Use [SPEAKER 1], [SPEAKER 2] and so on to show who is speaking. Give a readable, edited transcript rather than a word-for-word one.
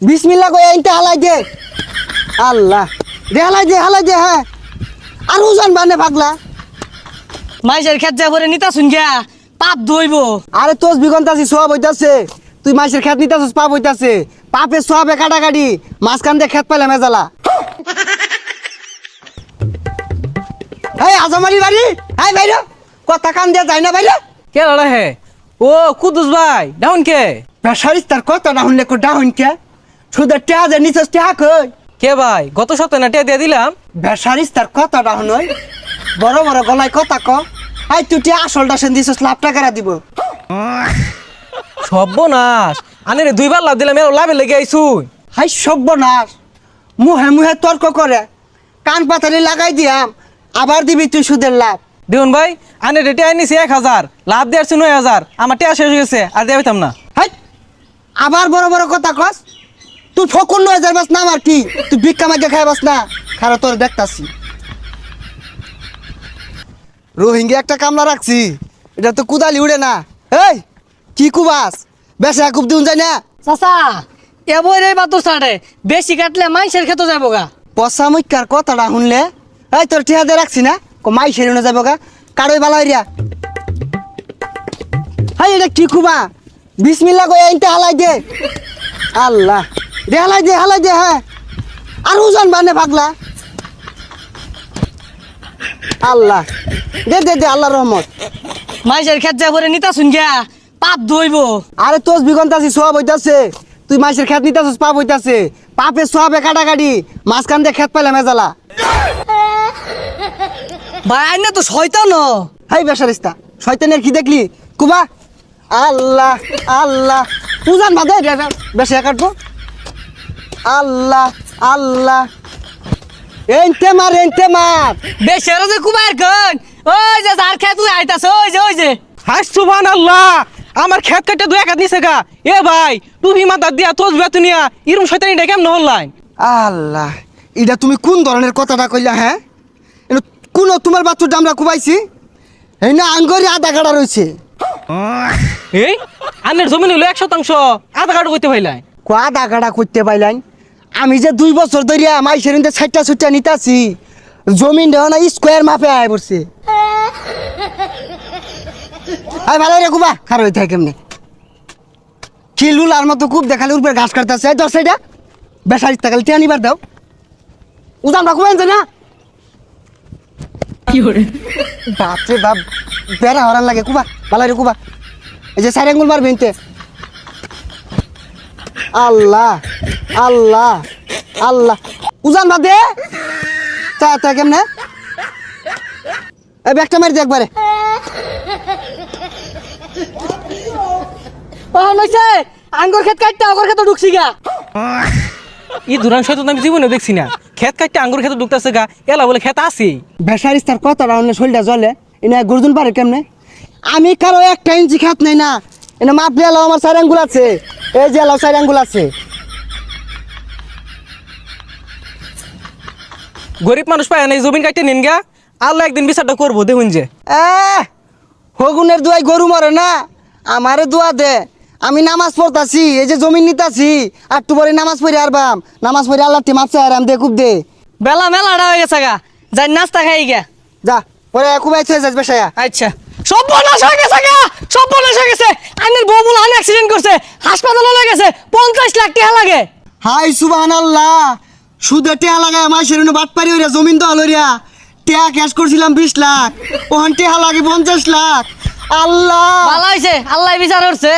[SPEAKER 1] বিসমিল্লাহ কই এইটা হালাই দে আল্লাহ দে হালাই দে হ্যাঁ আর উজান বানে পাগলা
[SPEAKER 2] মাইসের খেত যা করে নিতা শুন গিয়া পাপ ধইব।
[SPEAKER 1] আরে তোস বিগন্তাছি সব হইতাছে তুই মাইসের খেত নিতাছস পাপ হইতাছে পাপে সবে কাটাকাটি মাঝখান দিয়ে খেত পাইলে মেজালা এই আজমারি বাড়ি হাই বাইরে কথা কান দিয়ে যায় না বাইরে
[SPEAKER 3] কে লড়া হে ও কুদুস ভাই ডাউন কে
[SPEAKER 1] বেসারিস তার কথা না শুনলে ডাউন কে শুধু টেয়া যে নিচস টেয়া কই
[SPEAKER 3] কে ভাই গত সপ্তাহে না টিয়া দিয়ে দিলাম।
[SPEAKER 1] বেসারিস তার কথা না শুনই বড় বড় গলায় কথা ক আই তুই টিয়া আসলটা সেন দিছস লাভ টাকারা দিব
[SPEAKER 3] সর্বনাশ আনে রে দুইবার লাভ দিলাম এর লাভে লেগে আইছুই।
[SPEAKER 1] হাই সর্বনাশ মুহে মুহে তর্ক করে কান পাতালি লাগাই দিয়াম আবার দিবি তুই সুদের লাভ
[SPEAKER 3] দেখুন ভাই আনে রে টিয়া নিছি 1000 লাভ দিয়ে আসছি 9000 আমার টিয়া শেষ হয়ে গেছে আর দেওয়া হইতাম না।
[SPEAKER 1] হাই আবার বড় বড় কথা কস তুই ফকুন 9000 বাস না আমার কি তুই ভিক্ষা মাগে খাই বাস না খারা তোর দেখতাছি রোহিঙ্গা একটা কামলা রাখছি এটা তো কুদালি উড়ে না এই কি কুবাস বেশা কুব দিন যায় না
[SPEAKER 2] চাচা এবই রে বাতুর ছাড়ে বেশি কাটলে মাইসের খেতে যাবো গা।
[SPEAKER 1] পচা মুখার কথাটা শুনলে এই তোর টিহাতে রাখছি না মাই সেরে যাবো গা কারোই বালা হইয়া হাই এটা কি কুবা বিসমিল্লাহ কই এইটা হালাই দে আল্লাহ দে হালাই দে হ্যাঁ আর উজান বানে পাগলা আল্লাহ দে আল্লাহর রহমত
[SPEAKER 2] মাইসের খেত যা করে নিতা শুন গিয়া পাপ ধইব।
[SPEAKER 1] আরে তোস বিগন্তাছি সব হইতাছে তুই মাইসের খেত নিতাছস পাপ হইতাছে পাপে সবে কাটাকাটি মাঝখান দিয়ে খেত পাইলে মেজালা
[SPEAKER 2] ভাই আইনা তো শয়তান।
[SPEAKER 1] হাই বেসারিস্তা শয়তানের কি দেখলি কুবা আল্লাহ আল্লাহ উজান বাদে বেশি কাটবো আল্লাহ আল্লাহ এনতে মার
[SPEAKER 2] বেশি যে কুমার গন ওই যে যার খেত তুই আইতাছ ওই যে
[SPEAKER 3] হাই সুবহানাল্লাহ আমার খেত কাটে দুই একাত নিছে গা। এ ভাই তুমি মাথা দিয়া তোজ বেতুনিয়া ইরম শয়তানি ডা কেমন হল্লাই।
[SPEAKER 1] আল্লাহ এটা তুমি কোন ধরনের কথাটা কইলা হ্যাঁ কোন তোমার বাচ্চুর আমরা কুবাইছি এই না আঙ্গরি আধা গাড়া রয়েছে
[SPEAKER 3] এই আনের জমিন হইলো 100% আধা কাটু কইতে ভাইলাই
[SPEAKER 1] আধা গাড়া করতে পাইলেন আমি যে 2 বছর ধরিয়া মাইসের ছাইটা ছুটটা নিতাছি জমিন দেওয়া না স্কোয়ার মাপে আয় পড়ছে আই ভালো রে কুবা খার হইতে কেমনে খিলুলার মতো খুব দেখালে উপরে ঘাস কাটতেছে এই দশ সাইডা বেসারিস্তা কাল টিয়া নিবার দাও উজান রাখবেন না
[SPEAKER 2] কি করে
[SPEAKER 1] বাপরে বাপ বেড়া হরান লাগে কুবা ভালো রে কুবা এই যে সাইড আঙ্গুল মারবেন তে আল্লাহ আল্লাহ আল্লাহ উজান বাদে তা কেমনে এই ব্যাগটা মারি দে একবারে
[SPEAKER 2] ও নইছে আঙ্গুর খেত কাটতে আগর খেতে ঢুকছি গা।
[SPEAKER 3] ই দুরান শয়তান আমি জীবনে দেখছি না খেত কাটতে আঙ্গুর খেতে ঢুকতেছে গা এলা বলে খেত আছে
[SPEAKER 1] বেসারিস্তার কথাটা অন্য শরীরটা জ্বলে এনে গর্জন পারে কেমনে আমি কারো একটা ইঞ্চি খাত নেই না এনে মাপলে এলাও আমার 4 আঙ্গুল আছে এই যে এলাও 4 আঙ্গুল আছে
[SPEAKER 3] গরিব মানুষ পায় না জমিন কাটতে নিন গা আল্লাহ একদিন বিচারটা করবো দেখুন যে
[SPEAKER 1] হগুনের দুয়াই গরু মরে না আমারে দোয়া দে আমি নামাজ পড়তাছি এই যে জমিন নিতাছি আর একটু পরে নামাজ পড়ি আরবাম নামাজ পড়ি আল্লাহ টি মাপছে আরাম দে খুব দে
[SPEAKER 2] বেলা মেলাটা হয়ে গেছে গা যাই নাস্তা খাই গা
[SPEAKER 1] যা পরে খুবাই থয়ে যাস বেসায়া
[SPEAKER 2] আচ্ছা সব বনাশ হয়ে গেছে গা সব বনাশ হয়ে গেছে আইনের বউ বলে আন অ্যাক্সিডেন্ট করছে হাসপাতালে লয়ে গেছে 50 লাখ টাকা লাগে।
[SPEAKER 1] হাই সুবহানাল্লাহ সুদে টেয়া লাগায় মাসের বাট পারি হইরা জমিন তো হলরিয়া টেয়া ক্যাশ করছিলাম 20 লাখ ওখান টেয়া লাগে 50 লাখ আল্লাহ
[SPEAKER 2] ভালো হয়েছে আল্লাহ বিচার করছে।